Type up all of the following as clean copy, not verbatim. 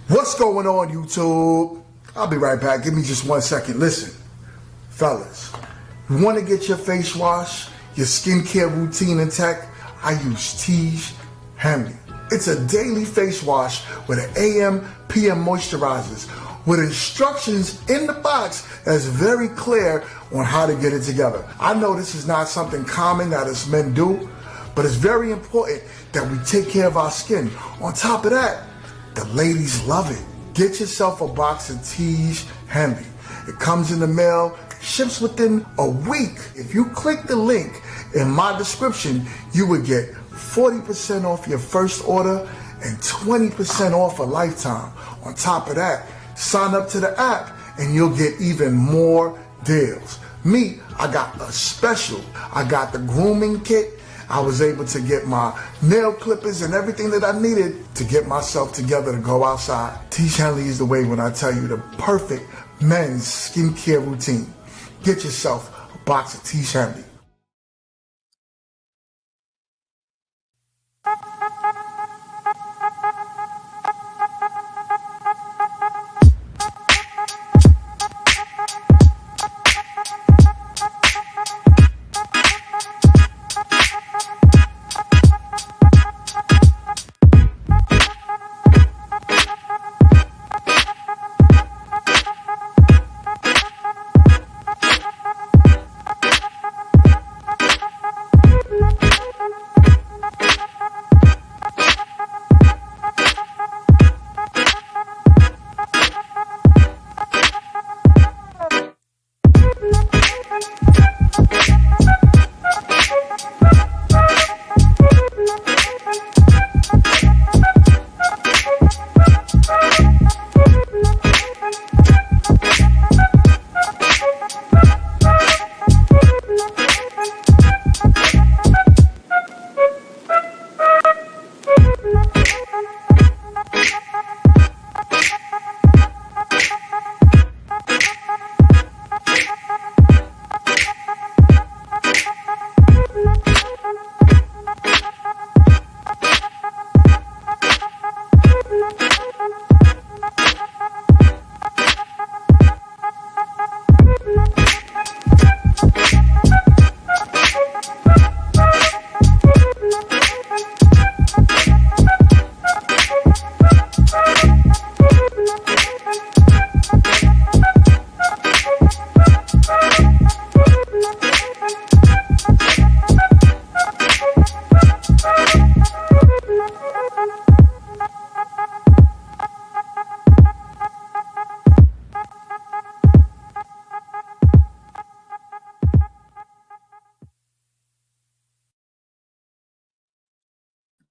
What's going on, YouTube? I'll be right back. Give me just 1 second. Listen, fellas, you want to get your face wash, your skincare routine intact? I use Tiege Hanley. It's a daily face wash with an AM, PM moisturizers with instructions in the box that's very clear on how to get it together. I know this is not something common that us men do, but it's very important that we take care of our skin. On top of that, the ladies love it. Get yourself a box of Tiege Hanley. It comes in the mail, ships within a week. If you click the link in my description, you would get 40% off your first order and 20% off a lifetime. On top of that, sign up to the app and you'll get even more deals. Me, I got a special. I got the grooming kit. I was able to get my nail clippers and everything that I needed to get myself together to go outside. Tiege Hanley is the way when I tell you the perfect men's skincare routine. Get yourself a box of Tiege Hanley.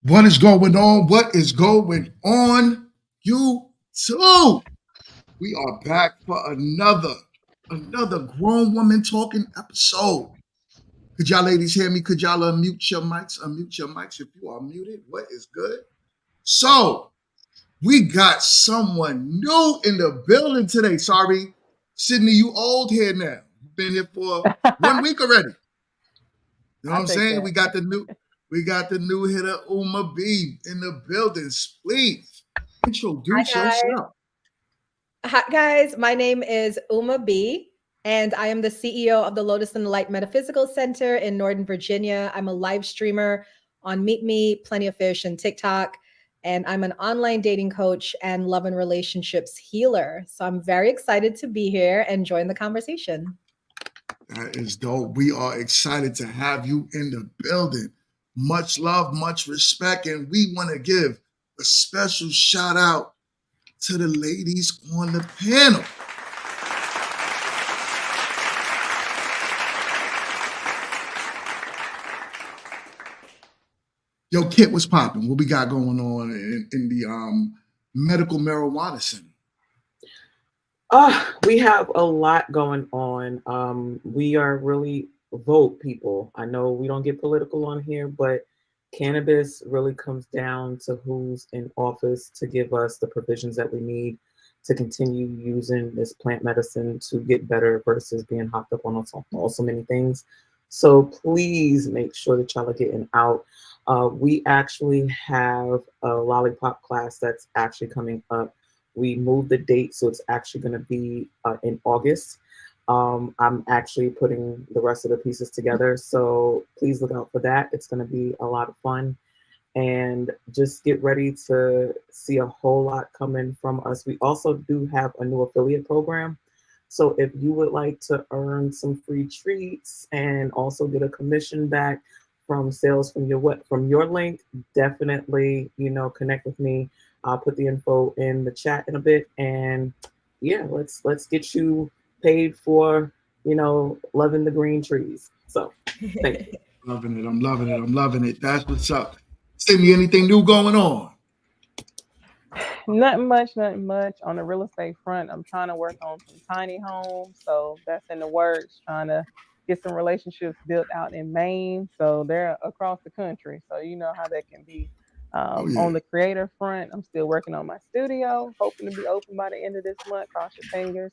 What is going on? What is going on? YouTube? We are back for another grown woman talking episode. Could y'all ladies hear me? Could y'all unmute your mics? Unmute your mics if you are muted. What is good? So, we got someone new in the building today. Sorry, Sydney, you old here now. You've been here for 1 week already. You know what I'm saying? We got the new hitter Uma B in the building. Please introduce yourself. Hi guys, my name is Uma B, and I am the CEO of the Lotus and the Light Metaphysical Center in Northern Virginia. I'm a live streamer on Meet Me, Plenty of Fish, and TikTok, and I'm an online dating coach and love and relationships healer. So I'm very excited to be here and join the conversation. That is dope. We are excited to have you in the building. Much love, much respect, and we want to give a special shout out to the ladies on the panel. Yo, Kit, what's popping? What we got going on in the medical marijuana center? We have a lot going on. We are really vote people. I know we don't get political on here, but cannabis really comes down to who's in office to give us the provisions that we need to continue using this plant medicine to get better versus being hopped up on so many things. So please make sure that y'all are getting out. We actually have a lollipop class that's actually coming up We moved the date, so it's actually going to be in August. I'm actually putting the rest of the pieces together, so please look out for that. It's going to be a lot of fun, and just get ready to see a whole lot coming from us. We also do have a new affiliate program. So if you would like to earn some free treats and also get a commission back from sales from your link, definitely, connect with me. I'll put the info in the chat in a bit, and yeah, let's get you paid for, loving the green trees. So thank you. Loving it. I'm loving it. I'm loving it. That's what's up. Cindy, anything new going on? Nothing much on the real estate front. I'm trying to work on some tiny homes, so that's in the works. Trying to get some relationships built out in Maine, so they're across the country. So you know how that can be. On the creator front, I'm still working on my studio, hoping to be open by the end of this month. Cross your fingers.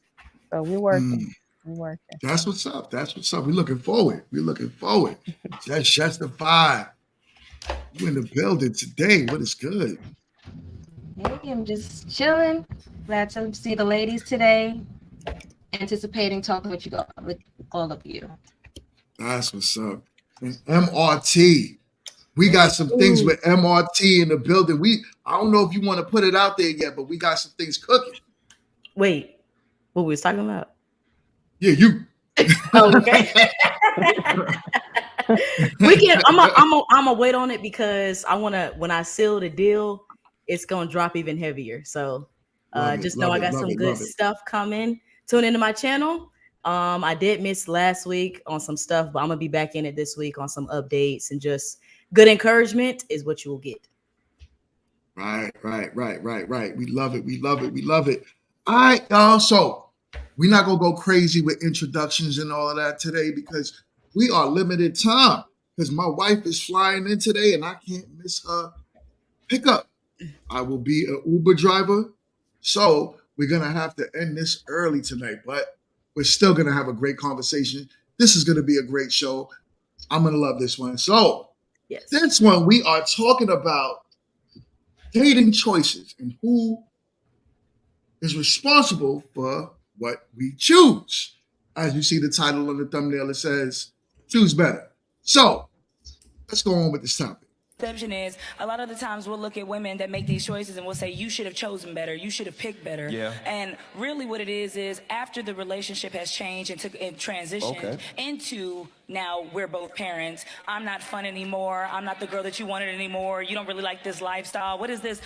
So we're working. We're working. That's what's up. That's what's up. We're looking forward. That's just the vibe. You in the building today. What is good? Hey, I'm just chilling. Glad to see the ladies today. Anticipating talking with all of you. That's what's up. And MRT. We got some things with MRT in the building. I don't know if you want to put it out there yet, but we got some things cooking. Wait, what we was talking about? Yeah, you. Oh, okay. I'm gonna wait on it because I wanna, when I seal the deal, it's gonna drop even heavier. So just know I got some good stuff coming. Tune into my channel. I did miss last week on some stuff, but I'm gonna be back in it this week on some updates, and just good encouragement is what you will get. Right. We love it. All right, y'all. So we're not gonna go crazy with introductions and all of that today because we are limited time. Because my wife is flying in today and I can't miss her pickup. I will be an Uber driver, so we're gonna have to end this early tonight, but we're still gonna have a great conversation. This is gonna be a great show. I'm gonna love this one. So yes, this one we are talking about dating choices and who is responsible for what we choose. As you see the title on the thumbnail, it says choose better. So let's go on with this topic. Perception is a lot of the times we'll look at women that make these choices and we'll say you should have chosen better, you should have picked better. Yeah. And really what it is after the relationship has changed and transitioned into now we're both parents, I'm not fun anymore, I'm not the girl that you wanted anymore, you don't really like this lifestyle, what is this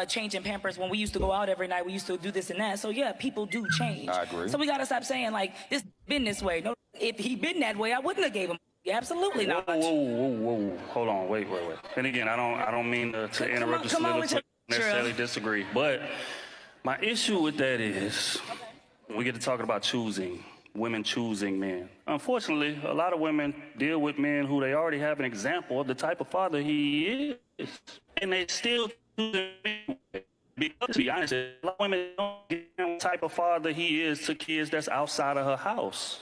change in Pampers? When we used to go out every night, we used to do this and that. So yeah, people do change. I agree. So we gotta stop saying like this been this way. No, if he been that way, I wouldn't have gave him. Absolutely not. Whoa. Hold on, wait. And again, I don't mean to interrupt the soliloquy, necessarily disagree, but my issue with that is when we get to talking about choosing, women choosing men. Unfortunately, a lot of women deal with men who they already have an example of the type of father he is, and they still choose him. Because to be honest, a lot of women don't get the type of father he is to kids that's outside of her house.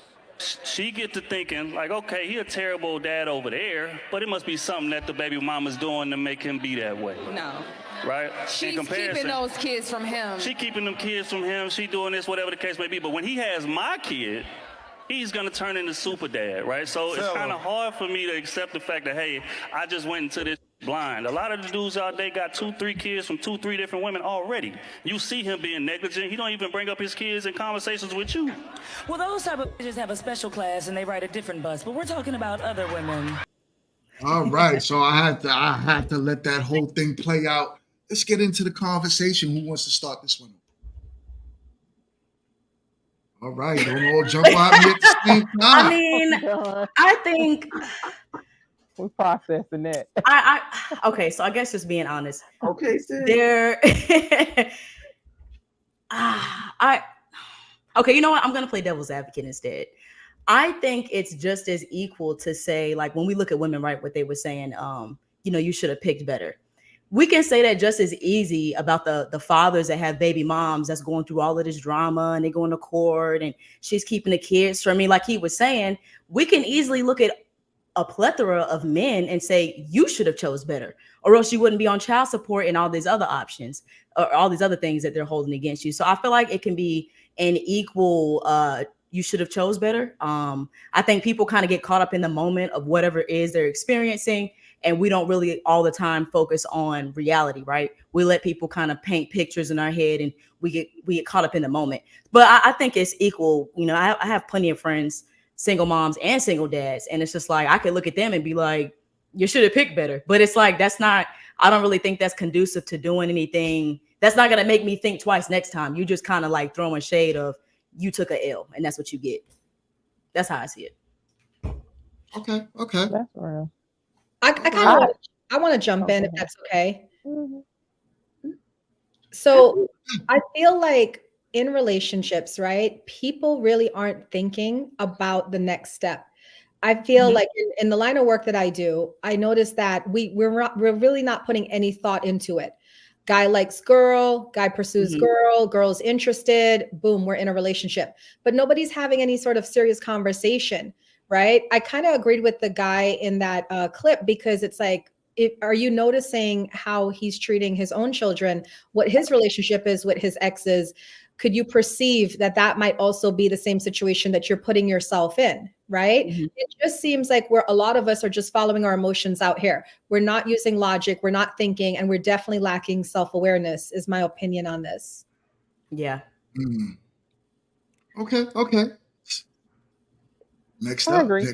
She get to thinking like, okay, he a terrible dad over there, but it must be something that the baby mama's doing to make him be that way. No. Right? She's keeping those kids from him. She keeping them kids from him. She doing this, whatever the case may be. But when he has my kid, he's going to turn into super dad, right? So it's kind of hard for me to accept the fact that, hey, I just went into this blind. A lot of the dudes out there got 2-3 kids from 2-3 different women already. You see him being negligent. He don't even bring up his kids in conversations with you. Well, those type of bitches have a special class and they ride a different bus, but we're talking about other women. All right, so I had to let that whole thing play out. Let's get into the conversation. Who wants to start this one? All right, don't all jump out me at the same time. I mean, I think we're processing that. Okay, so I guess just being honest. Okay, sis. Okay, you know what? I'm gonna play devil's advocate instead. I think it's just as equal to say, like, when we look at women, right, what they were saying, you should have picked better. We can say that just as easy about the fathers that have baby moms that's going through all of this drama and they go into court and she's keeping the kids from me. Like he was saying, we can easily look at a plethora of men and say, you should have chose better, or else you wouldn't be on child support and all these other options. or all these other things that they're holding against you. So I feel like it can be an equal, you should have chose better. I think people kind of get caught up in the moment of whatever it is they're experiencing, and we don't really all the time focus on reality, right? We let people kind of paint pictures in our head, and we get caught up in the moment. But I think it's equal. You know, I have plenty of friends, single moms and single dads, and it's just like I could look at them and be like, you should have picked better. But it's like I don't really think that's conducive to doing anything. That's not gonna make me think twice next time. You just kind of like throwing shade of you took a L, and that's what you get. That's how I see it. Okay. That's real. I want to jump in if that's okay. So I feel like in relationships, right, people really aren't thinking about the next step. I feel like in the line of work that I do, I notice that we're really not putting any thought into it. Guy likes girl, guy pursues girl, girl's interested, boom, we're in a relationship. But nobody's having any sort of serious conversation, right? I kind of agreed with the guy in that clip, because it's like, are you noticing how he's treating his own children, what his relationship is with his exes? Could you perceive that that might also be the same situation that you're putting yourself in, right? It just seems like a lot of us are just following our emotions out here. We're not using logic, we're not thinking, and we're definitely lacking self-awareness, is my opinion on this. Yeah. Okay. Next I up. agree.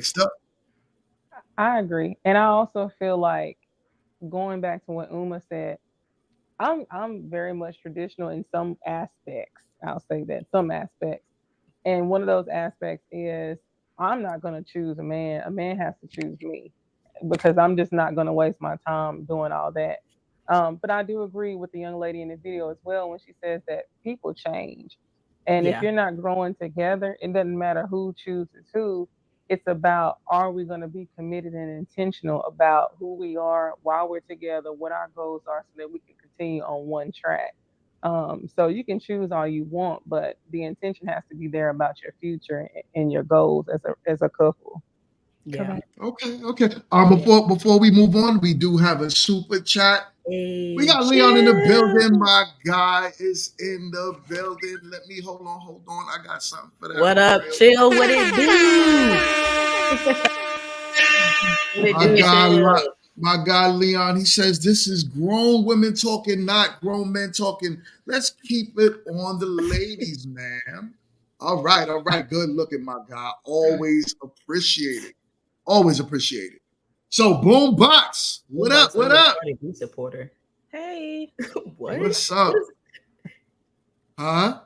I agree. And I also feel like, going back to what Uma said, I'm very much traditional in some aspects. I'll say that, some aspects. And one of those aspects is I'm not going to choose a man. A man has to choose me, because I'm just not going to waste my time doing all that. But I do agree with the young lady in the video as well when she says that people change. And if you're not growing together, it doesn't matter who chooses who. It's about, are we going to be committed and intentional about who we are while we're together, what our goals are, so that we can continue on one track. So you can choose all you want, but the intention has to be there about your future and your goals as a couple. Yeah. Okay. Before we move on, we do have a super chat. We got Leon in the building. My guy is in the building. Let me hold on. I got something for that. What up, Chill? What it do? My guy Leon, he says this is grown women talking, not grown men talking. Let's keep it on the ladies, man. All right. Good looking, my guy. Always appreciate it. So Boombox, what up? Supporter. Hey. What's up? Huh?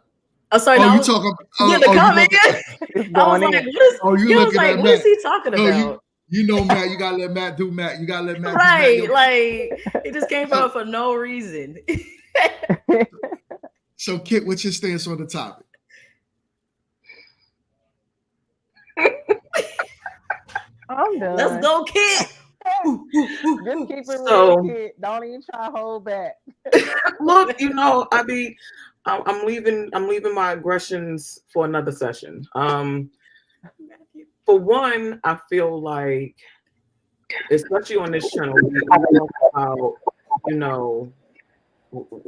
Oh, sorry. You talking? The comment. I was like, what is he talking about? You know, Matt. You gotta let Matt do Matt. You gotta let Matt. Right, do Matt. Like it just came out for no reason. So, Kit, what's your stance on the topic? I'm done. Let's go, Kit. Just keep it real, Kit. Don't even try to hold back. Look, I'm leaving my aggressions for another session. For one, I feel like, especially on this channel,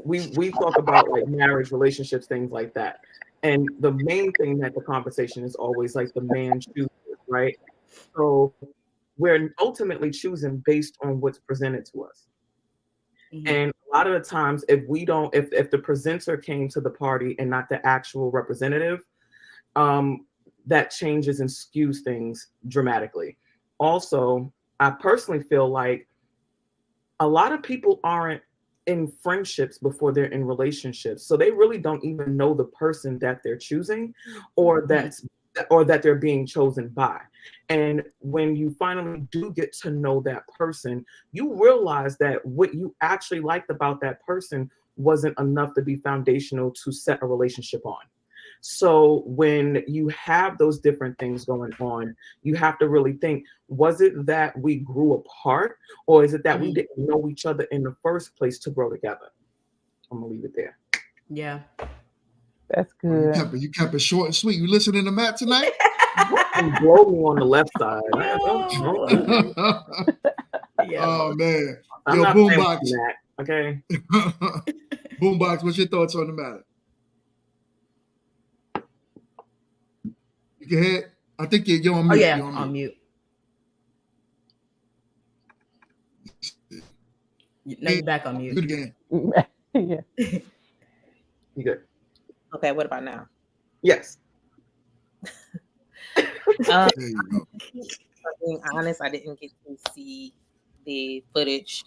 we talk about like marriage, relationships, things like that. And the main thing that the conversation is always like the man chooses, right? So we're ultimately choosing based on what's presented to us. And a lot of the times, if the presenter came to the party and not the actual representative, that changes and skews things dramatically. Also, I personally feel like a lot of people aren't in friendships before they're in relationships. So they really don't even know the person that they're choosing or that they're being chosen by. And when you finally do get to know that person, you realize that what you actually liked about that person wasn't enough to be foundational to set a relationship on. So when you have those different things going on, you have to really think, was it that we grew apart, or is it that we didn't know each other in the first place to grow together? I'm gonna leave it there. Yeah. That's good. You kept it short and sweet. You listening to Matt tonight? And blow me on the left side. Oh man. I'm Yo, not Boombox. that, okay. Boombox, what's your thoughts on the matter? You can hear. I think you're on mute. Oh yeah, You're on mute. No, you're back on mute. Good again. Yeah. You good? Okay, what about now? Yes. There you go. For being honest, I didn't get to see the footage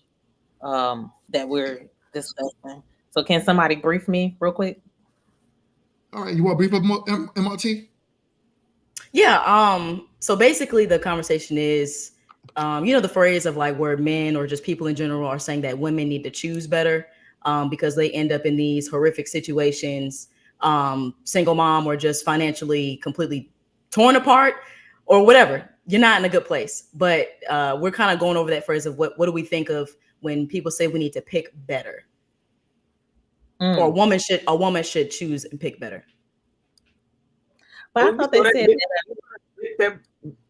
that we're discussing. So can somebody brief me real quick? All right, you want to brief up MRT? Yeah. So basically, the conversation is, the phrase of like where men or just people in general are saying that women need to choose better because they end up in these horrific situations, single mom or just financially completely torn apart or whatever. You're not in a good place. But we're kind of going over that phrase of what do we think of when people say we need to pick better, or a woman should choose and pick better. But I thought they said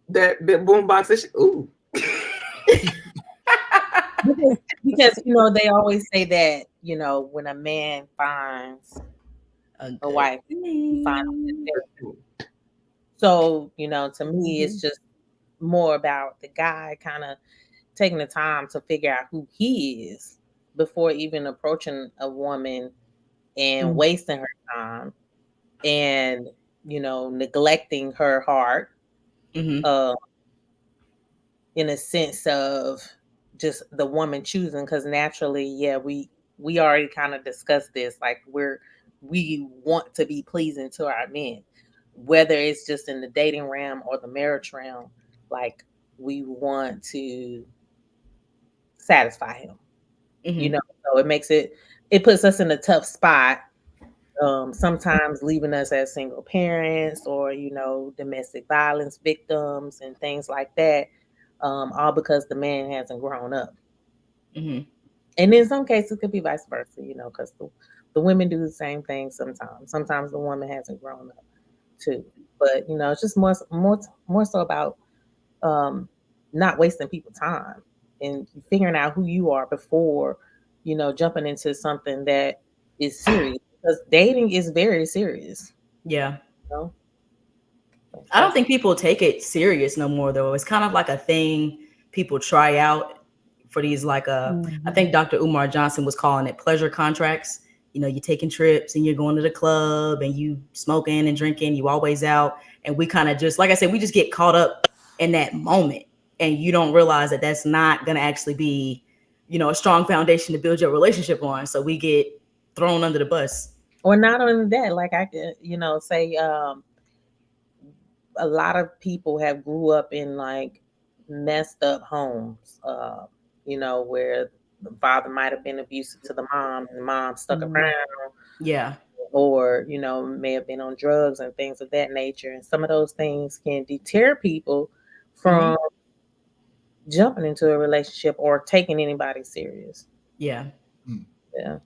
that Boombox is ooh. because they always say that when a man finds a wife, he finds a so to me it's just more about the guy kind of taking the time to figure out who he is before even approaching a woman and wasting her time and neglecting her heart in a sense of just the woman choosing, because naturally we already kind of discussed this, like we want to be pleasing to our men, whether it's just in the dating realm or the marriage realm. Like we want to satisfy him, so it puts us in a tough spot, sometimes leaving us as single parents or domestic violence victims and things like that, all because the man hasn't grown up. And in some cases it could be vice versa, because the women do the same thing sometimes the woman hasn't grown up too, but it's just more so about not wasting people's time and figuring out who you are before jumping into something that is serious, because dating is very serious. Yeah. I don't think people take it serious no more though. It's kind of like a thing people try out for these I think Dr. Umar Johnson was calling it pleasure contracts. You're taking trips and you're going to the club and you smoking and drinking, you always out. And we kind of just, like I said, we just get caught up in that moment. And you don't realize that that's not going to actually be, a strong foundation to build your relationship on. So we get thrown under the bus. Or not only that, like I could, say a lot of people have grew up in like messed up homes, where the father might have been abusive to the mom and the mom stuck around. Yeah. Or, may have been on drugs and things of that nature. And some of those things can deter people from jumping into a relationship or taking anybody serious. Yeah. Yeah.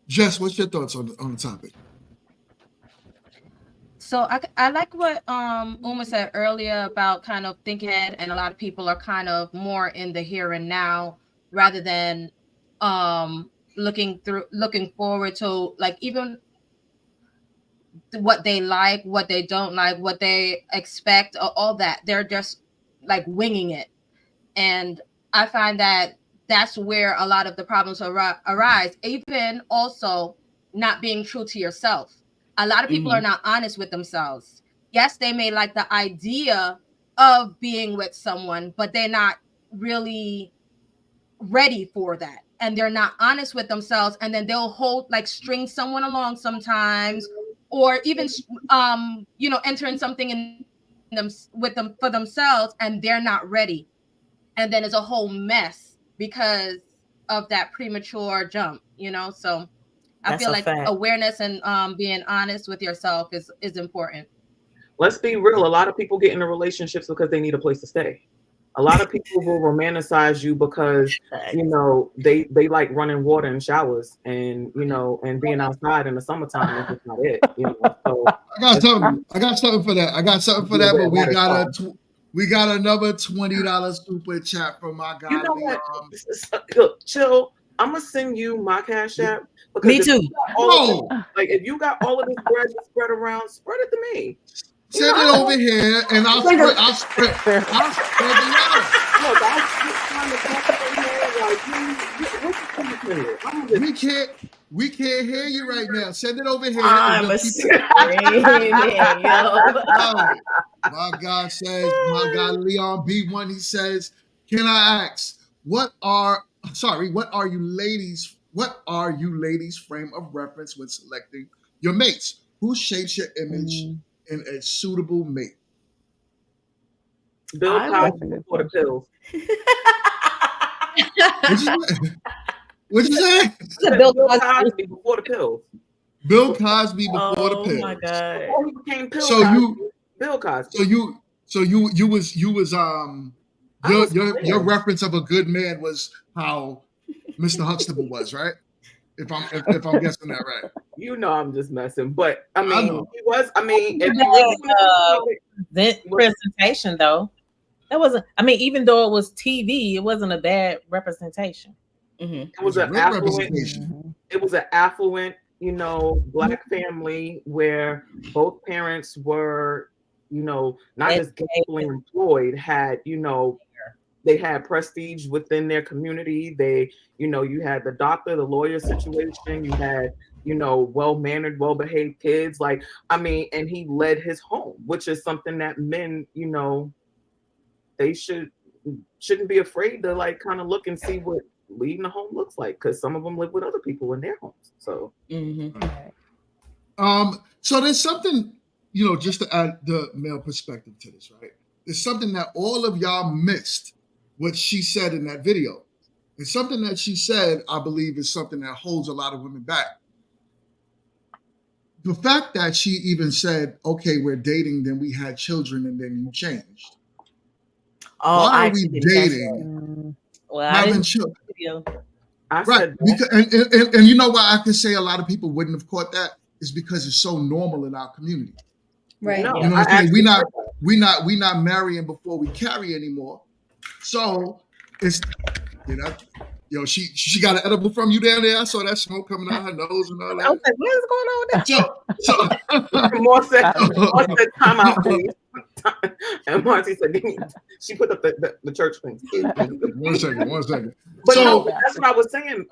Jess, what's your thoughts on the topic? So I like what Uma said earlier about kind of thinking ahead, and a lot of people are kind of more in the here and now rather than looking forward to like even what they like, what they don't like, what they expect, all that. They're just like winging it. And I find that that's where a lot of the problems arise. Even also not being true to yourself. A lot of people are not honest with themselves. Yes, they may like the idea of being with someone, but they're not really ready for that. And they're not honest with themselves. And then they'll string someone along sometimes, or even, enter in something in them with them for themselves, and they're not ready. And then it's a whole mess because of that premature jump, so I feel like awareness and being honest with yourself is important. Let's be real. A lot of people get into relationships because they need a place to stay. A lot of people will romanticize you because, they like running water in showers and, and being outside in the summertime. That's not it. So I got something for that. But we got another $20 super chat from my guy. Look, chill. I'm gonna send you my Cash App. Me too. If you got all of this bread to spread around, spread it to me. Send it over here, and I'll spread the love. We can't hear you right now. Send it over here. I'm My God says, my God Leon B1, he says, can I ask, what are you ladies' frame of reference when selecting your mates? Who shapes your image in a suitable mate? Bill Cosby before the pills. What'd you say? Bill Cosby before the pills. Bill Cosby before the pills. Oh my God. Before he became Bill So Cosby. Bill Cosby. Your reference of a good man was how Mr. Huxtable was, right? If I'm guessing that right. You know I'm just messing, but I mean he was. I mean, that presentation though, that wasn't. I mean, even though it was TV, it wasn't a bad representation. It was an affluent. It was an affluent, Black family where both parents were, not just gainfully employed, had, they had prestige within their community. They, you had the doctor, the lawyer situation. You had, well-mannered, well-behaved kids. And he led his home, which is something that men, they shouldn't be afraid to kind of look and see what leading a home looks like, because some of them live with other people in their homes. So, so there's something, just to add the male perspective to this, right? There's something that all of y'all missed. What she said in that video. And something that she said, I believe, is something that holds a lot of women back. The fact that she even said, okay, we're dating, then we had children, and then you changed. Why are we dating? Having children? Right. Because, and you know why I can say a lot of people wouldn't have caught that? Is because it's so normal in our community. Right. You know what I'm saying? We not marrying before we carry anymore. So it's she got an edible from you down there. I saw that smoke coming out her nose and all that. I was like, what is going on with that? More said time out, please. And Marcy said, she put up the church thing. One second. But no, that's what I was saying,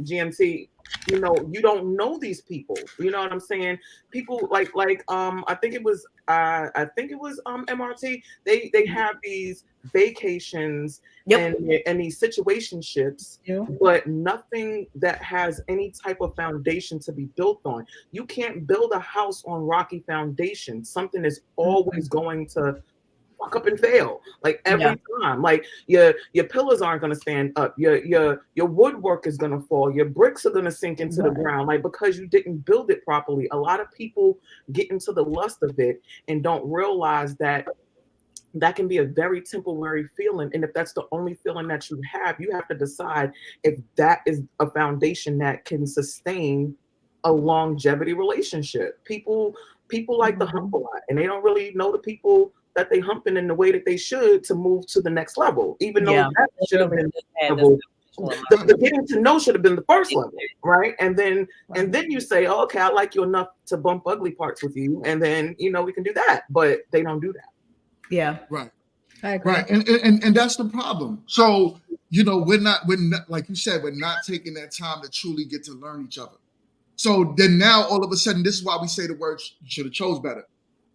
GMT. You don't know these people. You know what I'm saying? People like I think it was MRT. They have these vacations and these situationships, but nothing that has any type of foundation to be built on. You can't build a house on rocky foundation. Something is always going to fuck up and fail, every time. Your pillars aren't going to stand up. Your woodwork is going to fall. Your bricks are going to sink into the ground, because you didn't build it properly. A lot of people get into the lust of it and don't realize that can be a very temporary feeling. And if that's the only feeling that you have to decide if that is a foundation that can sustain a longevity relationship. People like to hump a lot, and they don't really know the people that they humping in the way that they should to move to the next level, even though that should have been level. The getting to know should have been the first level, right? And then you say, oh, okay, I like you enough to bump ugly parts with you, and then we can do that. But they don't do that. Yeah, right. I agree. Right, and that's the problem. So we're not like you said, we're not taking that time to truly get to learn each other. So then now all of a sudden, this is why we say the word you should have chose better.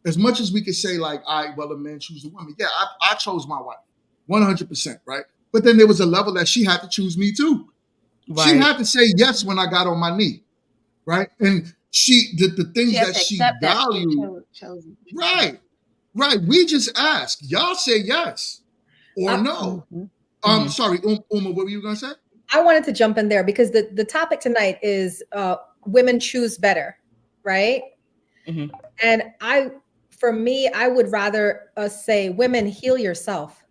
As much as we could say a man choose the woman. Yeah, I chose my wife, 100%, right? But then there was a level that she had to choose me too. Right. She had to say yes when I got on my knee, right? And the things that she valued. Right. We just ask. Y'all say yes or no. Sorry, Uma, what were you gonna say? I wanted to jump in there because the topic tonight is women choose better, right? Mm-hmm. And for me, I would rather say women heal yourself.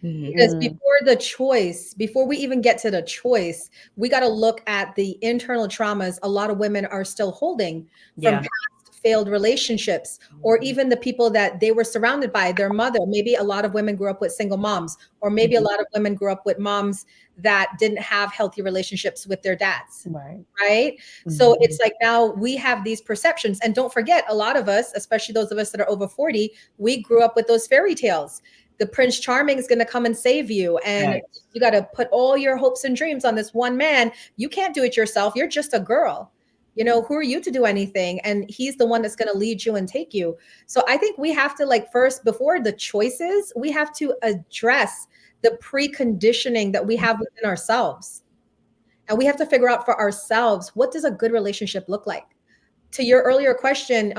Mm-hmm. Because before we even get to the choice, we got to look at the internal traumas a lot of women are still holding from past failed relationships, or even the people that they were surrounded by, their mother. Maybe a lot of women grew up with single moms, or maybe a lot of women grew up with moms that didn't have healthy relationships with their dads. Right. So it's like now we have these perceptions. And don't forget, a lot of us, especially those of us that are over 40, we grew up with those fairy tales. The Prince Charming is going to come and save you. And you got to put all your hopes and dreams on this one man. You can't do it yourself. You're just a girl. You know, who are you to do anything? And he's the one that's going to lead you and take you. So I think we have to, like, first, before the choices, we have to address the preconditioning that we have within ourselves. And we have to figure out for ourselves, what does a good relationship look like? To your earlier question,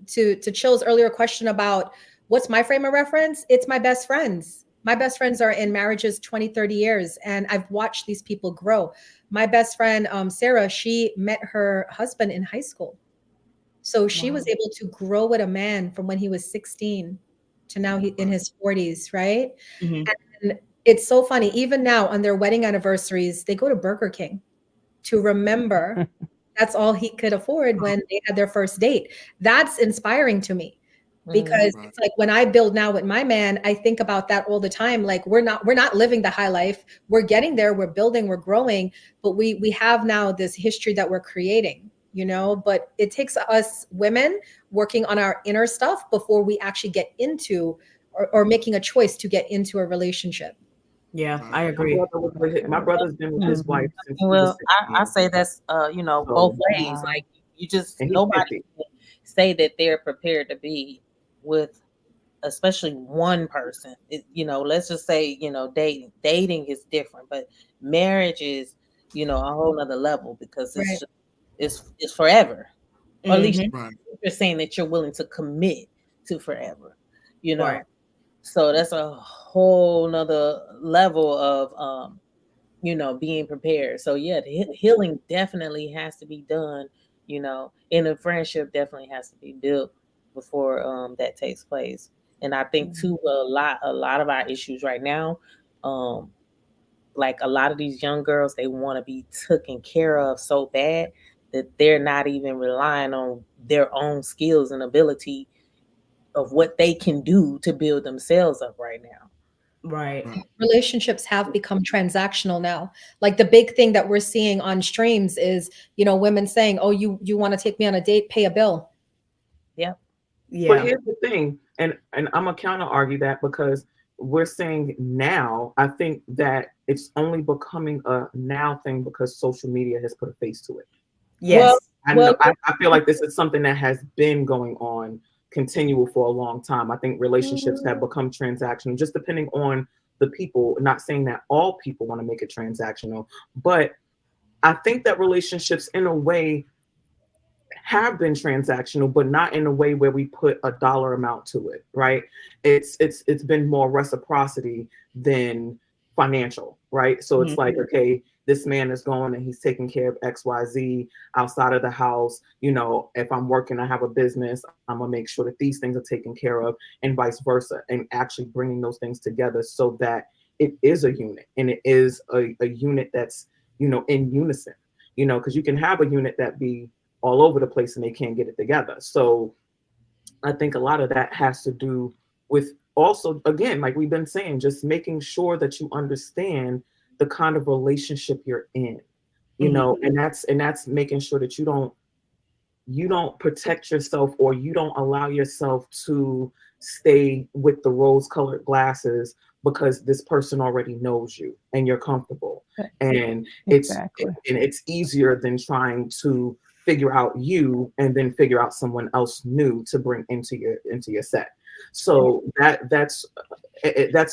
to Chill's earlier question about what's my frame of reference? It's my best friends. My best friends are in marriages 20, 30 years, and I've watched these people grow. My best friend, Sarah, she met her husband in high school. So she was able to grow with a man from when he was 16 to now he in his 40s, right? And it's so funny. Even now on their wedding anniversaries, they go to Burger King to remember that's all he could afford when they had their first date. That's inspiring to me. Because it's like when I build now with my man, I think about that all the time. Like we're not living the high life. We're getting there. We're building. We're growing. But we have now this history that we're creating, you know. But it takes us women working on our inner stuff before we actually get into or making a choice to get into a relationship. Yeah, I agree. My brother's been with his wife since. Well, I say that's you know, both ways. Like you just nobody can say that they're prepared to be with especially one person. You know, let's just say, you know, dating is different, but marriage is, you know, a whole nother level because it's just, it's forever. Or at least you're saying that you're willing to commit to forever, you know. So that's a whole nother level of you know, being prepared. So yeah, the healing definitely has to be done, you know, and a friendship definitely has to be built before that takes place. And I think too, a lot of our issues right now, like a lot of these young girls, they want to be taken care of so bad that they're not even relying on their own skills and ability of what they can do to build themselves up right now. Right. Relationships have become transactional now. Like the big thing that we're seeing on streams is, you know, women saying, oh, you want to take me on a date, pay a bill. Yeah. But here's the thing, and I'm gonna counter argue that because we're saying now, I think that it's only becoming a now thing because social media has put a face to it. Yes. I feel like this is something that has been going on continual for a long time. I think relationships have become transactional, just depending on the people. Not saying that all people want to make it transactional, but I think that relationships in a way have been transactional, but not in a way where we put a dollar amount to it, right? It's been more reciprocity than financial, right? So it's like, okay, this man is going and he's taking care of XYZ outside of the house. You know, if I'm working, I have a business, I'm gonna make sure that these things are taken care of, and vice versa, and actually bringing those things together so that it is a unit, and it is a unit that's, you know, in unison, you know, because you can have a unit that be all over the place and they can't get it together. So I think a lot of that has to do with also, again, like we've been saying, just making sure that you understand the kind of relationship you're in, you know, and that's making sure that you don't protect yourself, or you don't allow yourself to stay with the rose-colored glasses because this person already knows you and you're comfortable. And it's easier than trying to figure out you and then figure out someone else new to bring into your set. So that's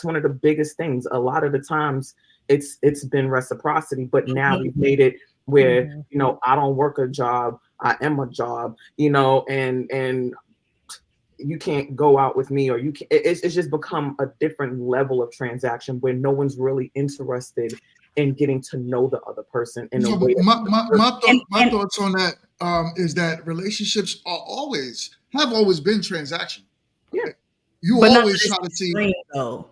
one of the biggest things. A lot of the times it's been reciprocity, but now we've made it where, you know, I don't work a job, I am a job, you know, and you can't go out with me, or you can. It's just become a different level of transaction where no one's really interested in getting to know the other person in a way. My thoughts on that is that relationships have always been transactional. Yeah, you but always try to see. Though.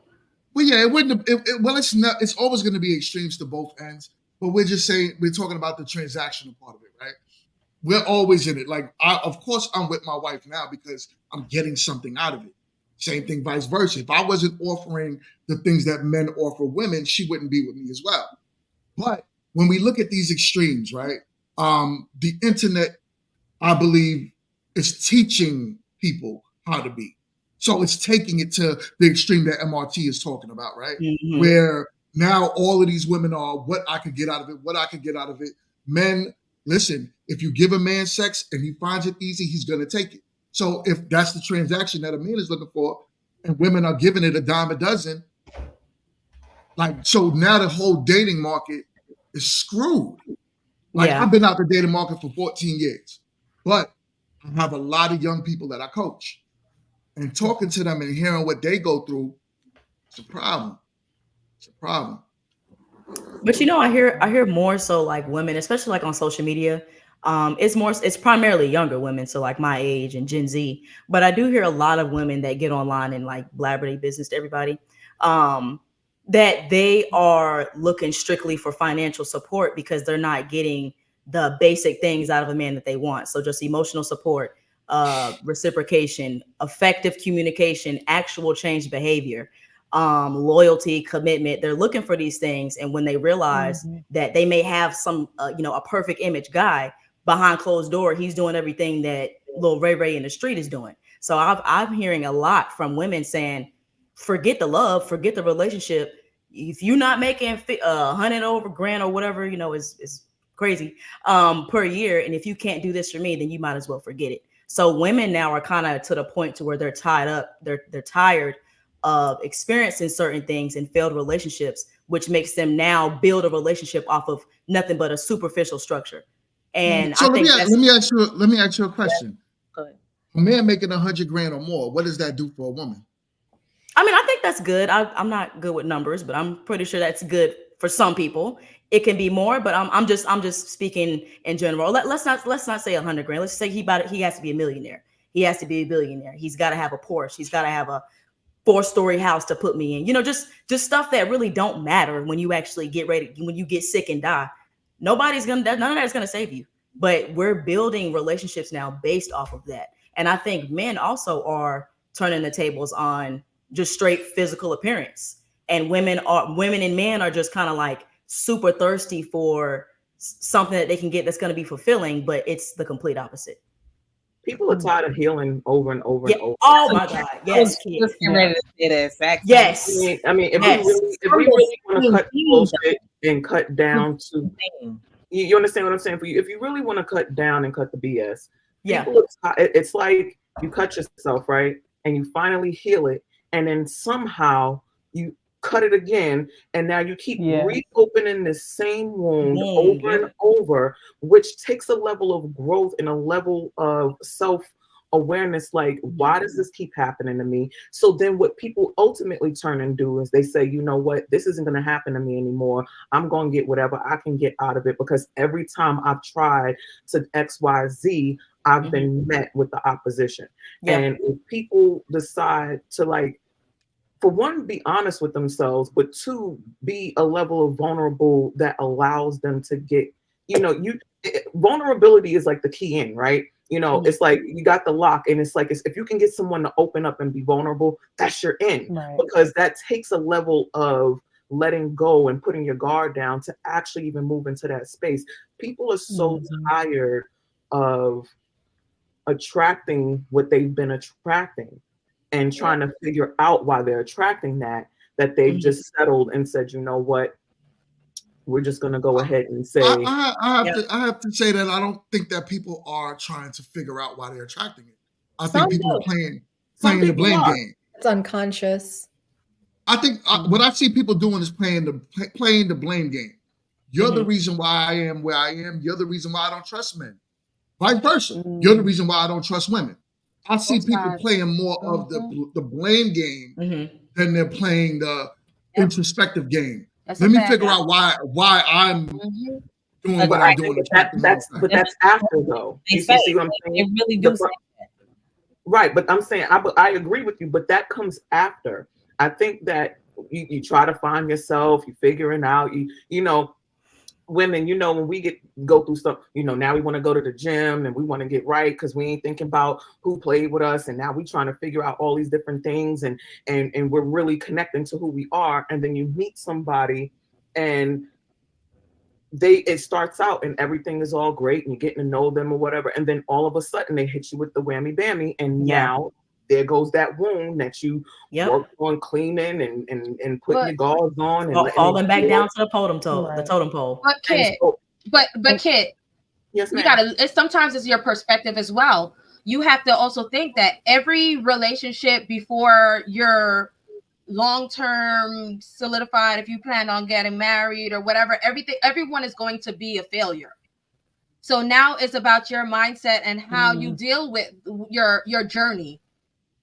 Well, yeah, it wouldn't. Well, it's not. It's always going to be extremes to both ends. But we're just saying we're talking about the transactional part of it, right? we're always in it. Like, of course, I'm with my wife now because I'm getting something out of it. Same thing, vice versa. If I wasn't offering the things that men offer women, she wouldn't be with me as well. But when we look at these extremes, right? The internet, I believe, is teaching people how to be. So it's taking it to the extreme that MRT is talking about, right? Mhm. Where now all of these women are what I could get out of it, what I could get out of it. Men, listen, if you give a man sex and he finds it easy, he's going to take it. So if that's the transaction that a man is looking for, and women are giving it a dime a dozen, like, so now the whole dating market is screwed. Like, Yeah. I've been out the dating market for 14 years, but I have a lot of young people that I coach, and talking to them and hearing what they go through, it's a problem. It's a problem. But I hear more so like women, especially like on social media. It's primarily younger women, so like my age and Gen Z. But I do hear a lot of women that get online and like blabber their business to everybody. That they are looking strictly for financial support because they're not getting the basic things out of a man that they want. So just emotional support, reciprocation, effective communication, actual change behavior, loyalty, commitment. They're looking for these things. And when they realize that they may have some, a perfect image guy behind closed door, he's doing everything that Lil Ray Ray in the street is doing. So I'm hearing a lot from women saying, forget the love, forget the relationship. If you're not making $100 over grand or whatever, is crazy per year, and if you can't do this for me, then you might as well forget it. So women now are kind of to the point to where they're tied up. They're tired of experiencing certain things in failed relationships, which makes them now build a relationship off of nothing but a superficial structure. And so I think let me ask you a question. Go ahead. A man making $100 grand or more, what does that do for a woman? I mean, I think that's good. I'm not good with numbers, but I'm pretty sure that's good for some people. It can be more, but I'm just speaking in general. Let's not say 100 grand. Let's say he has to be a millionaire. He has to be a billionaire. He's got to have a Porsche. He's got to have a 4-story house to put me in. Just stuff that really don't matter when you actually get ready, when you get sick and die. None of that is gonna save you. But we're building relationships now based off of that. And I think men also are turning the tables on just straight physical appearance. And women and men are just kind of like super thirsty for something that they can get that's going to be fulfilling, but it's the complete opposite. People are tired of healing over and over and over. Oh my God. Yes. Just get ready to say that exactly. Yes. I mean, if we really want to cut bullshit and cut down to, you understand what I'm saying? For you, if you really want to cut down and cut the BS, it's like you cut yourself, right? And you finally heal it. And then somehow you cut it again. And now you keep reopening the same wound over and over, which takes a level of growth and a level of self-awareness. Like, why does this keep happening to me? So then what people ultimately turn and do is they say, you know what, this isn't going to happen to me anymore. I'm going to get whatever I can get out of it, because every time I've tried to XYZ, I've been met with the opposition. And if people decide to, like, for one, be honest with themselves, but two, be a level of vulnerable that allows them to get, vulnerability is like the key in, right? It's like you got the lock, and it's like, if you can get someone to open up and be vulnerable, that's your in, because that takes a level of letting go and putting your guard down to actually even move into that space. People are so tired of attracting what they've been attracting and trying to figure out why they're attracting that they've just settled and said, you know what, we're just going to go ahead and say. I have to say that I don't think that people are trying to figure out why they're attracting it. I think people are playing the blame game. It's unconscious. I think what I see people doing is playing the blame game. You're the reason why I am where I am. You're the reason why I don't trust men. Vice versa. You're the reason why I don't trust women. I see people playing more of the blame game than they're playing the introspective game. Let me figure out why I'm doing what I'm doing. But that's after, though. You see what I'm saying? They really do say that. Right, but I'm saying I agree with you, but that comes after. I think that you try to find yourself, you figuring out, women, you know, when we go through stuff, you know, now we want to go to the gym and we want to get right because we ain't thinking about who played with us, and now we trying to figure out all these different things, and we're really connecting to who we are. And then you meet somebody and it starts out and everything is all great and you're getting to know them or whatever, and then all of a sudden they hit you with the whammy bammy, and now there goes that wound that you worked on cleaning and putting your gauze on and falling back down to the totem pole. But Kit, but Kit, yes, you gotta. Sometimes it's your perspective as well. You have to also think that every relationship before your long-term solidified, if you plan on getting married or whatever, everyone is going to be a failure. So now it's about your mindset and how you deal with your journey.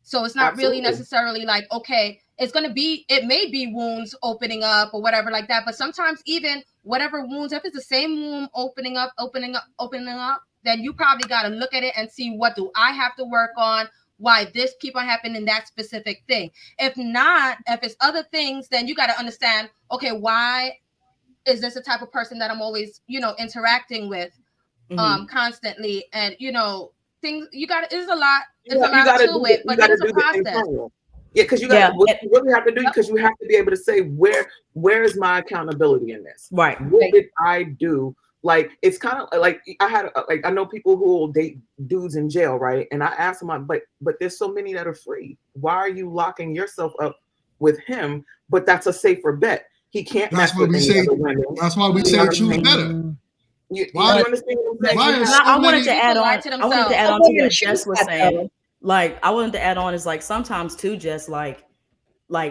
So it's not really necessarily like, okay, it may be wounds opening up or whatever like that. But sometimes even whatever wounds, if it's the same wound opening up, then you probably got to look at it and see, what do I have to work on? Why this keep on happening in that specific thing? If not, if it's other things, then you got to understand, okay, why is this the type of person that I'm always, interacting with constantly? And, things there's a lot. There's a lot to it, but it's a process. Yeah, because you got what you really have to do, because you have to be able to say, where is my accountability in this? Right. What did I do? Like, it's kind of like I know people who will date dudes in jail, right? And I ask them, but there's so many that are free. Why are you locking yourself up with him? But that's a safer bet. He can't. That's why we say. That's why we say choose better. You understand what I'm saying? I wanted to add on to what Jess was saying. Like, I wanted to add on is like sometimes too, Jess, like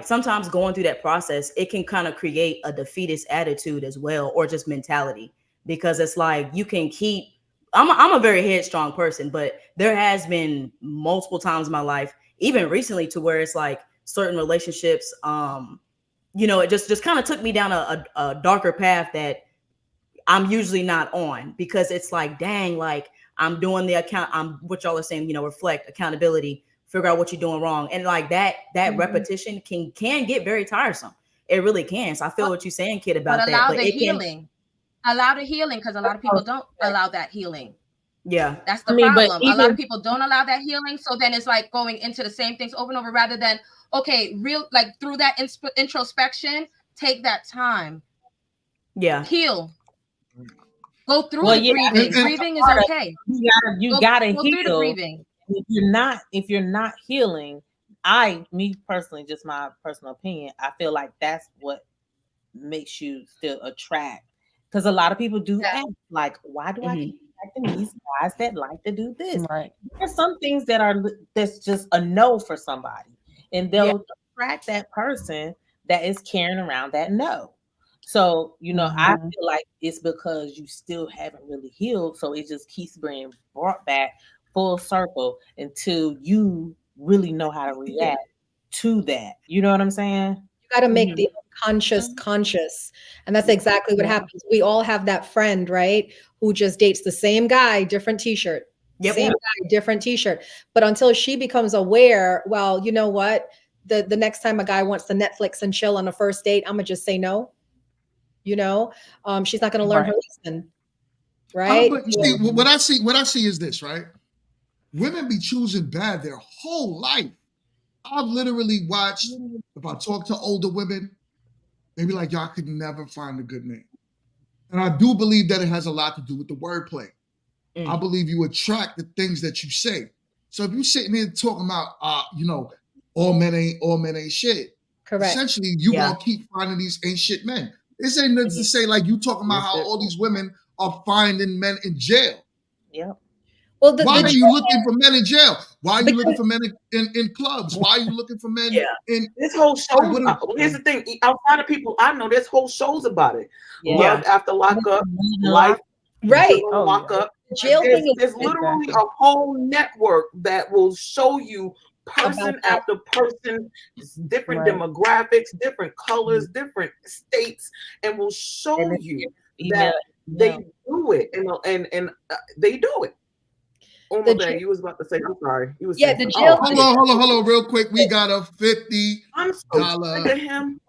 sometimes going through that process, it can kind of create a defeatist attitude as well, or just mentality, because it's like you can keep. I'm a very headstrong person, but there has been multiple times in my life, even recently, to where it's like certain relationships, it just kind of took me down a darker path that I'm usually not on, because it's like, dang, like I'm doing what y'all are saying, reflect, accountability, figure out what you're doing wrong. And like that repetition can get very tiresome. It really can. So I feel what you're saying, Kid, about that. But allow the healing, because a lot of people don't allow that healing. Yeah. That's the problem. A lot of people don't allow that healing. So then it's like going into the same things over and over, rather than, okay, through that introspection, take that time. Yeah. Heal. Go through the grieving. Grieving is okay. You gotta heal. Through the grieving. If you're not healing, me personally, just my personal opinion, I feel like that's what makes you still attract. Because a lot of people do act like, why do I keep attracting these guys that like to do this? Right. There's some things that's just a no for somebody, and they'll attract that person that is carrying around that no. So, I feel like it's because you still haven't really healed. So it just keeps being brought back full circle until you really know how to react to that. You know what I'm saying? You got to make the unconscious conscious. And that's exactly what happens. We all have that friend, right? Who just dates the same guy, different t-shirt. Yep. Same guy, different t-shirt. But until she becomes aware, well, you know what? The next time a guy wants to Netflix and chill on a first date, I'm going to just say no. She's not going to learn her lesson, right? But you see, what I see is this, right? Women be choosing bad their whole life. I've literally watched, if I talk to older women, they be like, y'all could never find a good man. And I do believe that it has a lot to do with the wordplay. I believe you attract the things that you say. So if you're sitting here talking about, all men ain't shit. Correct. Essentially, you gonna keep finding these ain't shit men. This ain't nothing to say like you talking about how all these women are finding men in jail. Yeah. Well, why are you looking for men in jail? Why are you looking for men in clubs? Why are you looking for men in this whole show? Here's the thing: outside of people I know, there's whole shows about it. Love after lockup, life, right? Lockup. Jail there's literally a whole network that will show you person after person, different demographics, different colors, different states, and will show you that they do it, and they do it. Oh my God, you was about to say, I'm sorry. You was the jail. Hold on, real quick. We got a $50. I'm so sick of him.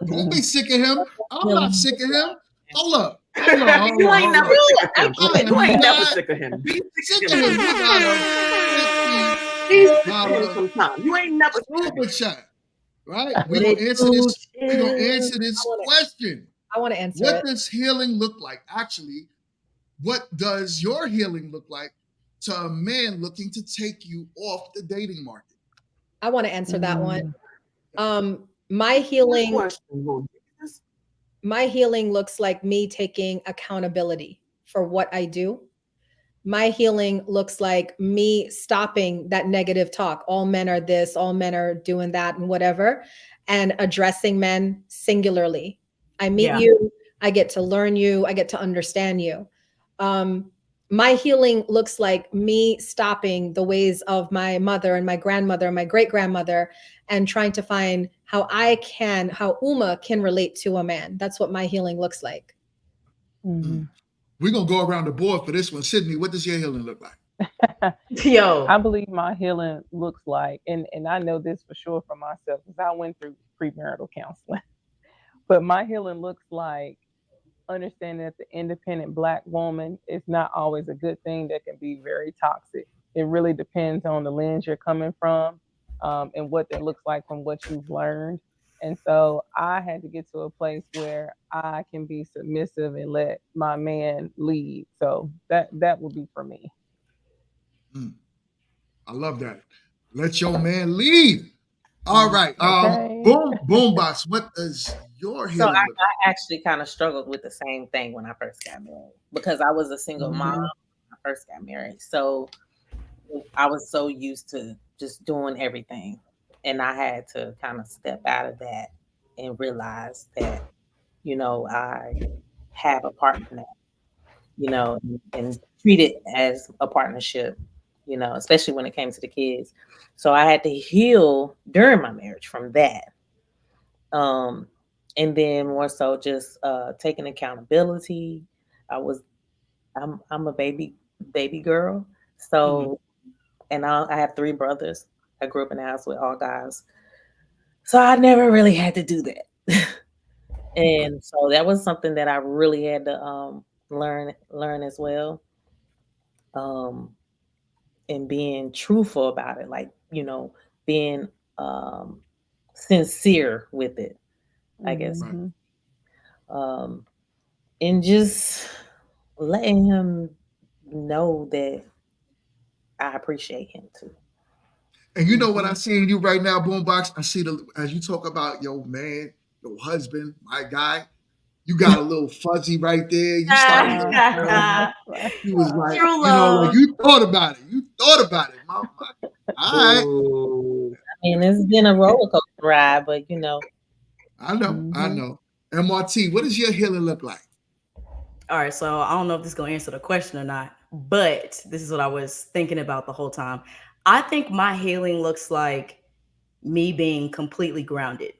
Don't be sick of him. I'm not sick of him. Hold up. You ain't never sick of him. You ain't never not sick of him. Be sick of him. You got a Be sick of him $50 sometime. You ain't never sick of him. super chat. Right? We're gonna answer this question. I want to answer What it. does healing look like? Actually, what does your healing look like to a man looking to take you off the dating market? I want to answer that one. My healing looks like me taking accountability for what I do. My healing looks like me stopping that negative talk. All men are this, all men are doing that, and whatever, and addressing men singularly. I meet you, I get to learn you, I get to understand you. My healing looks like me stopping the ways of my mother and my grandmother and my great grandmother and trying to find how Uma can relate to a man. That's what my healing looks like. Mm-hmm. We're going to go around the board for this one. Sydney, what does your healing look like? Yo, I believe my healing looks like, and I know this for sure for myself because I went through premarital counseling, but my healing looks like understanding that the independent Black woman is not always a good thing, that can be very toxic. It really depends on the lens you're coming from and what that looks like from what you've learned. And so I had to get to a place where I can be submissive and let my man lead. So that would be for me. I love that. Let your man lead. All right. Boombox, what does your healing look like? I actually kind of struggled with the same thing when I first got married because I was a single mom when I first got married. So I was so used to just doing everything. And I had to kind of step out of that and realize that, I have a partner now, and treat it as a partnership, especially when it came to the kids. So I had to heal during my marriage from that. And then more so just taking accountability. I'm a baby girl. So, and I have 3 brothers. I grew up in a house with all guys. So I never really had to do that. And so that was something that I really had to learn as well. And being truthful about it, like, being sincere with it, I guess. And just letting him know that I appreciate him too. And you know what I see in you right now, Boombox? I see as you talk about your man, your husband, my guy, you got a little fuzzy right there. You started you was like, like you thought about it. You thought about it, mama. All right. I mean, it's been a roller coaster ride, but I know. MRT, what does your healing look like? All right, so I don't know if this is going to answer the question or not, but this is what I was thinking about the whole time. I think my healing looks like me being completely grounded,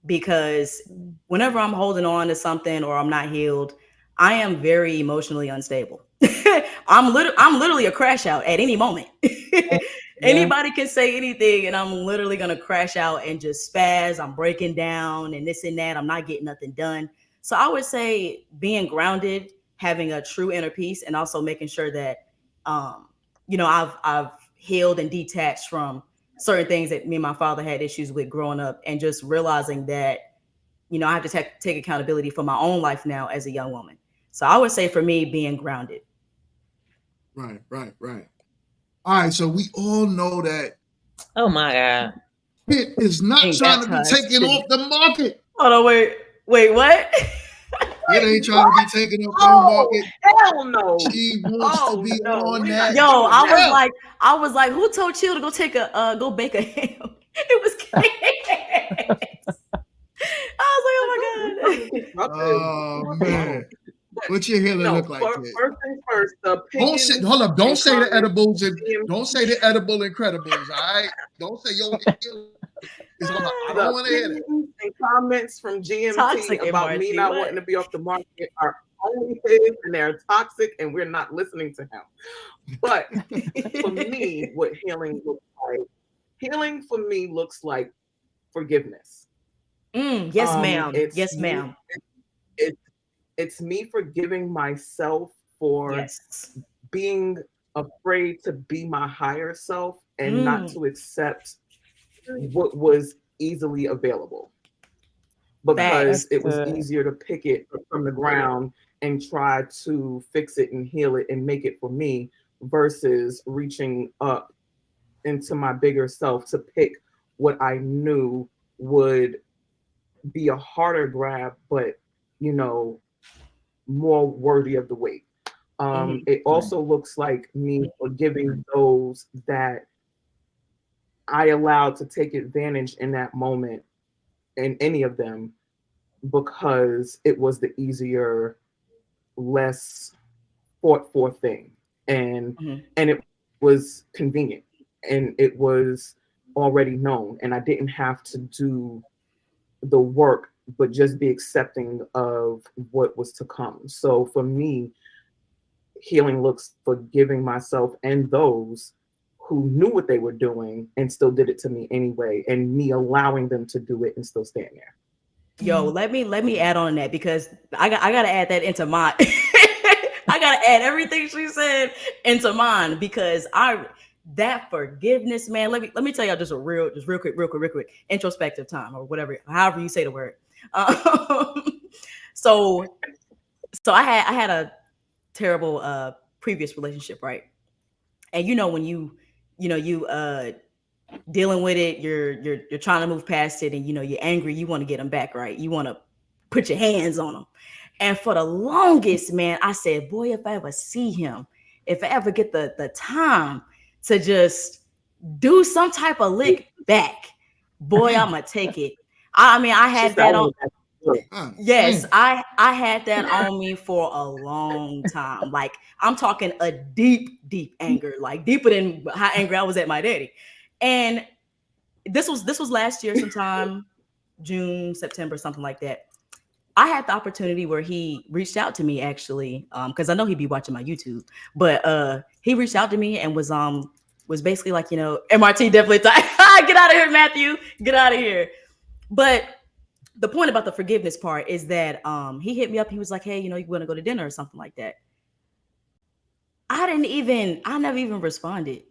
because whenever I'm holding on to something or I'm not healed, I am very emotionally unstable. I'm literally a crash out at any moment. Anybody can say anything and I'm literally going to crash out and just spaz. I'm breaking down and this and that. I'm not getting nothing done. So I would say being grounded, having a true inner peace, and also making sure that, I've healed and detached from certain things that me and my father had issues with growing up, and just realizing that, I have to take accountability for my own life now as a young woman. So I would say for me, being grounded. Right. All right. So we all know that. Oh my God. It is not trying to be taken off the market. Hold on, wait, what? It ain't trying to be taken off the market. Hell no. She wants to be on that. Yo, I was like, who told Chill to go bake a ham? It was Candace. I was like, oh my God. Oh man. What's your healing look like? First things first. Don't say the edibles and don't say the edible incredibles. All right. Don't say yo. I don't want to hear it. And comments from GMT about me not wanting to be off the market are only his, and they're toxic, and we're not listening to him. But for me, what healing looks like, healing for me looks like forgiveness. Yes, ma'am. Yes, ma'am. it's me forgiving myself for being afraid to be my higher self and not to accept what was easily available, because it was easier to pick it from the ground and try to fix it and heal it and make it for me, versus reaching up into my bigger self to pick what I knew would be a harder grab, but more worthy of the weight. It also looks like me forgiving those that I allowed to take advantage in that moment, in any of them, because it was the easier, less fought for thing, and it was convenient, and it was already known, and I didn't have to do the work, but just be accepting of what was to come. So for me, healing looks forgiving myself and those who knew what they were doing and still did it to me anyway, and me allowing them to do it and still stand there. Yo, let me add on that, because I gotta add that into mine. I gotta add everything she said into mine, because that forgiveness, man. Let me tell y'all just real quick introspective time, or whatever, however you say the word. So I had a terrible previous relationship, right? And when you dealing with it, you're trying to move past it, and you're angry, you want to get them back, right? You want to put your hands on them. And for the longest, man, I said, boy, if I ever see him, if I ever get the time to just do some type of lick back, boy, I'm gonna take it. I mean, I had that on. Yes, I had that on me for a long time. Like, I'm talking a deep anger, like deeper than how angry I was at my daddy. And this was last year sometime, June, September, something like that. I had the opportunity where he reached out to me, actually, because I know he'd be watching my YouTube, but he reached out to me and was basically like, MRT definitely get out of here, Matthew, get out of here. But the point about the forgiveness part is that he hit me up. He was like, hey, you want to go to dinner or something like that. I never even responded,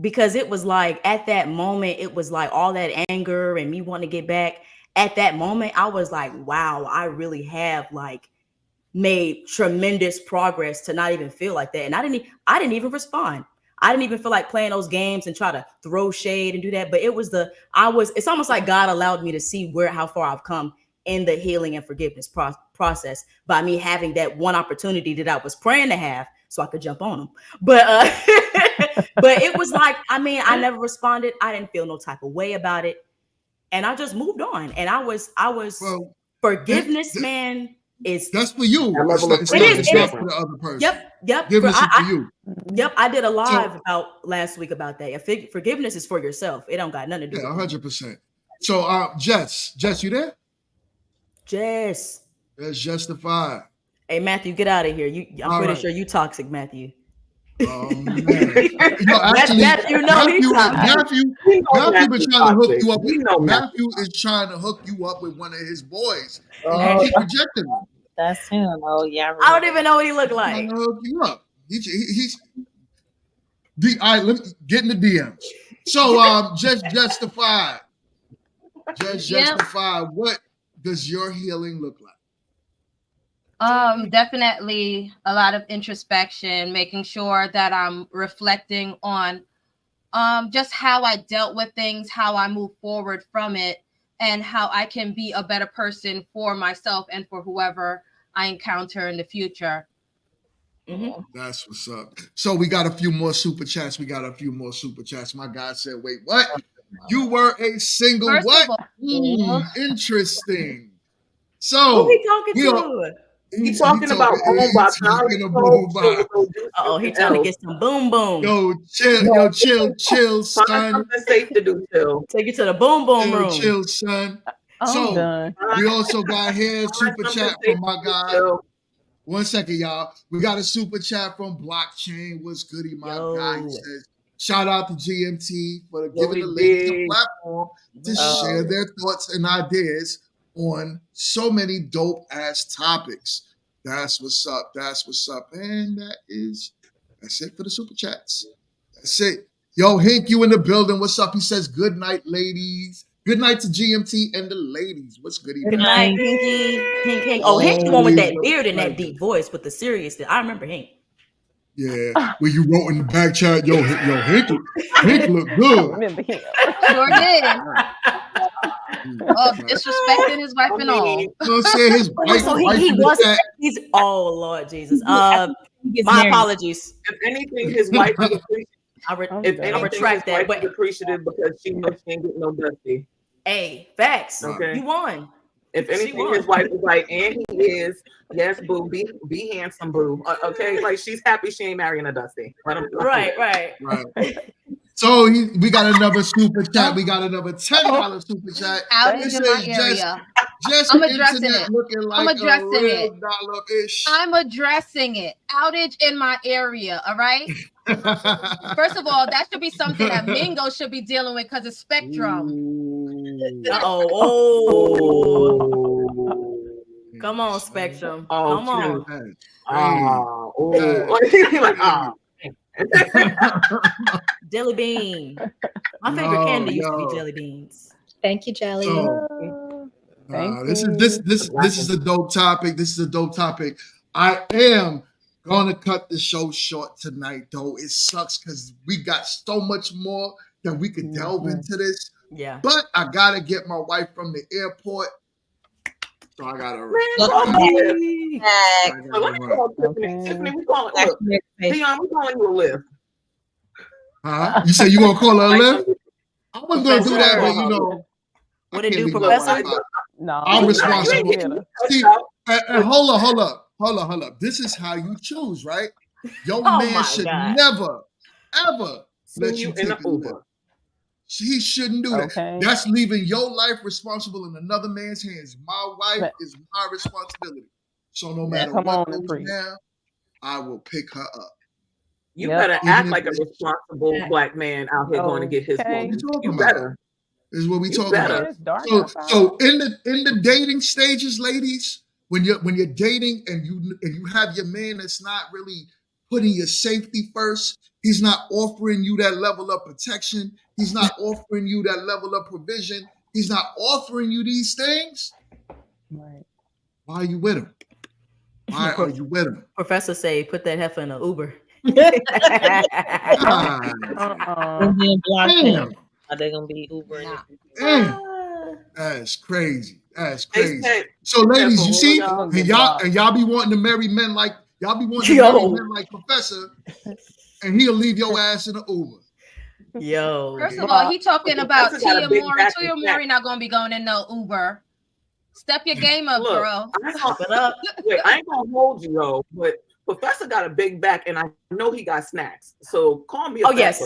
because it was like, at that moment, it was like all that anger and me wanting to get back. At that moment, I was like, wow, I really have like made tremendous progress to not even feel like that. And I didn't even respond. I didn't even feel like playing those games and try to throw shade and do that. But it's almost like God allowed me to see how far I've come in the healing and forgiveness process by me having that one opportunity that I was praying to have so I could jump on them. But but it was like, I never responded. I didn't feel no type of way about it. And I just moved on. And I was forgiveness, man. That's for you. It's not for the other person. Yep. Forgiveness is for you. Yep. I did a live about last week about that. Forgiveness is for yourself. It don't got nothing to do with 100%. So Jess, you there? Jess. That's Justified. Hey, Matthew, get out of here. I'm pretty sure you toxic, Matthew. Oh man! Actually, Matthew been trying to hook you up. Matthew is trying to hook you up with one of his boys. You keep rejecting him. That's him. Oh yeah. I don't even know what he looked like. Trying to hook you up. He's all right, let me get in the DMs. So Justified. Justified. What does your healing look like? Definitely a lot of introspection, making sure that I'm reflecting on just how I dealt with things, how I move forward from it, and how I can be a better person for myself and for whoever I encounter in the future. Mm-hmm. That's what's up. So we got a few more super chats. My guy said, wait, what? You were a single what? Interesting. So who he talking to? He's talking about boom bop. Oh, he trying to get some boom boom. Yo, chill, son. Find something safe to do, chill. Take you to the boom boom room. Chill, son. So we also got here super chat from my guy. 1 second, y'all. We got a super chat from Blockchain. What's goody, my guy? He says, shout out to GMT for giving the ladies a platform to share their thoughts and ideas on so many dope ass topics. That's what's up. That's what's up. And that's it for the super chats. That's it. Yo, Hink, you in the building. What's up? He says, good night, ladies. Good night to GMT and the ladies. What's good? Good night, Hinky. Hink. Oh, Hink, the one with that beard and that deep voice with the seriousness. I remember Hink. Yeah, when you wrote in the back chat, yo, Hink look good. Sure did. Oh, disrespecting his wife and all. You know what I'm saying? His wife, So he was. He's oh Lord Jesus. My apologies. If anything, his wife is appreciative. I retract that. But appreciative because she knows she ain't getting no dusty. Hey, facts. Okay. You won. If anything, his wife is like, and he is, yes, boo, be handsome, boo. Okay, like she's happy she ain't marrying a dusty. Right. So we got another super chat. We got another $10 super chat. Outage in my area. Just I'm addressing it. Looking like I'm addressing a real it. dollar-ish. I'm addressing it. Outage in my area. All right. First of all, that should be something that Mingo should be dealing with because it's Spectrum. Come on, Spectrum. Oh, come on. Jelly bean. My favorite candy used to be jelly beans. Thank you, Jelly. This is a dope topic. This is a dope topic. I am gonna cut the show short tonight, though. It sucks because we got so much more that we could delve into this. Yeah. But I gotta get my wife from the airport. So I gotta run. Tiffany, we calling Dion, we calling you a lift. Huh? You say you gonna call her a lift? I wasn't gonna do that, but you know. What it do, Professor? No, I'm responsible. See, and hold up. This is how you choose, right? Your man should never, ever let you take a Uber. He shouldn't do that. That's leaving your life responsible in another man's hands. My wife is my responsibility. So no matter what goes down, I will pick her up. You better act like a responsible black man out here going to get his woman. You better. This is what we talking about. So in the dating stages, ladies, when you're dating and you have your man that's not really putting your safety first, he's not offering you that level of protection, he's not offering you that level of provision, he's not offering you these things. Right. Why are you with him? Why are you with him? Professor say put that heifer in an Uber. Damn. Are they gonna be Uber? That's crazy. That's crazy. So, ladies, you see, and y'all be wanting to marry men like Professor, and he'll leave your ass in an Uber. Yo. First of all, he talking about Tia Mori. Tia Mori not gonna be going in no Uber. Step your game up, bro. I ain't gonna hold you though, but Professor got a big back, and I know he got snacks. So call me. Yes.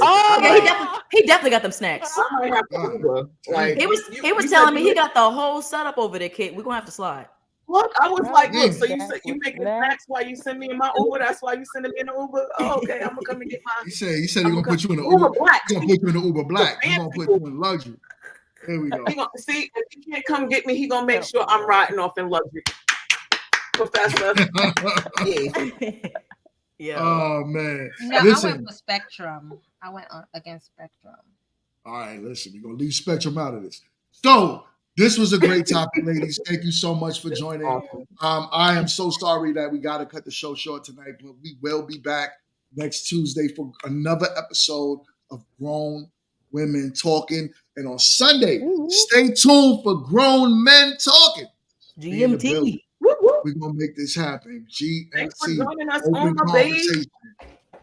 He definitely got them snacks. I might have to Uber. Like he was telling me he got the whole setup over there, kid. We're gonna have to slide. Look, I was like, look, so you said you making snacks while you send me in my Uber? That's why you sending me in the Uber? Oh, okay, I'm gonna come and get mine. He said he's gonna put you in the Uber Black. He's gonna put you in the Uber Black. He's gonna put you in luxury. There we go. See, if he can't come get me, he gonna make sure I'm riding off in luxury. Professor. Yeah. Oh man. No, listen. I went for Spectrum. I went against Spectrum. All right, listen, we're gonna leave Spectrum out of this. So this was a great topic, ladies. Thank you so much for joining. I am so sorry that we got to cut the show short tonight, but we will be back next Tuesday for another episode of Grown Women Talking. And on Sunday, stay tuned for Grown Men Talking. GMT. We're going to make this happen. GMT. Open conversation.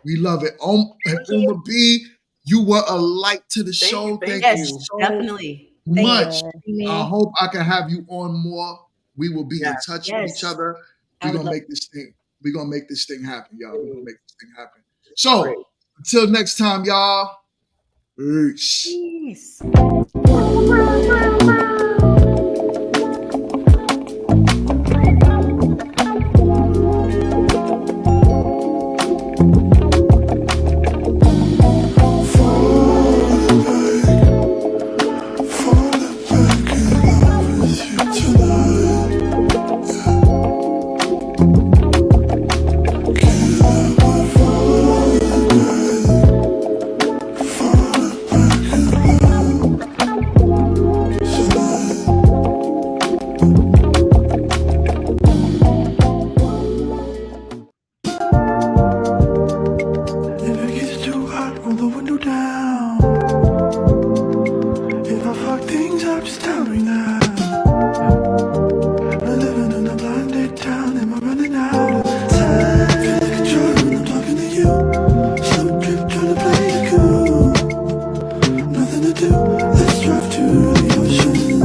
We love it. Uma B, you were a light to the show. Thank you so definitely much. I hope I can have you on more. We will be in touch with each other. We're going to make this thing. We're going to make this thing happen, y'all. We're going to make this thing happen. So, until next time, y'all. Peace. Tonight. Slow trip trying to play it cool. Nothing to do, let's drive to the ocean.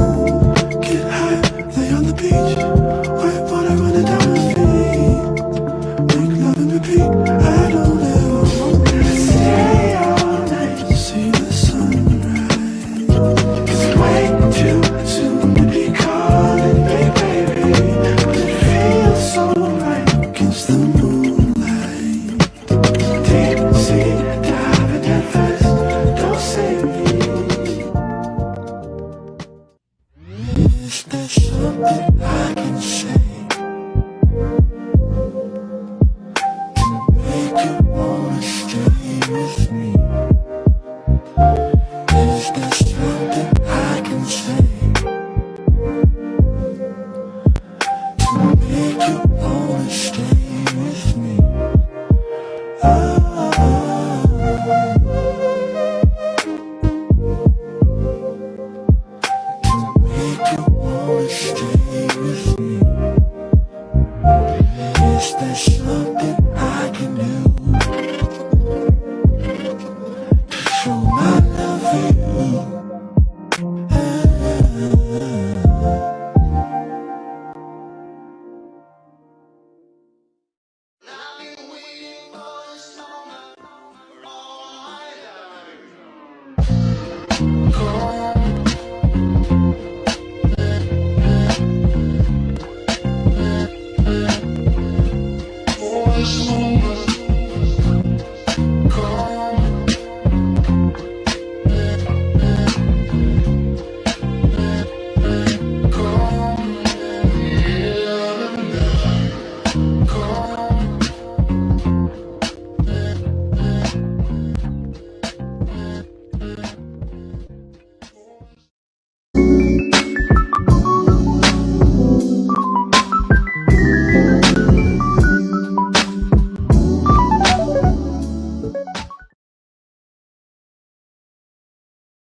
Get high, lay on the beach. White water running down my feet. Make love and repeat, I don't ever want to stay all night to see the sunrise. It's way too soon to be calling me baby, but it feels so right against the moonlight. Deep sea diving at first, don't save me. Is there something I can say to make you wanna stay with me? Is there something I can say to make you wanna stay with me? Make you wanna stay with me? Is there something I can do to show my love for you? Call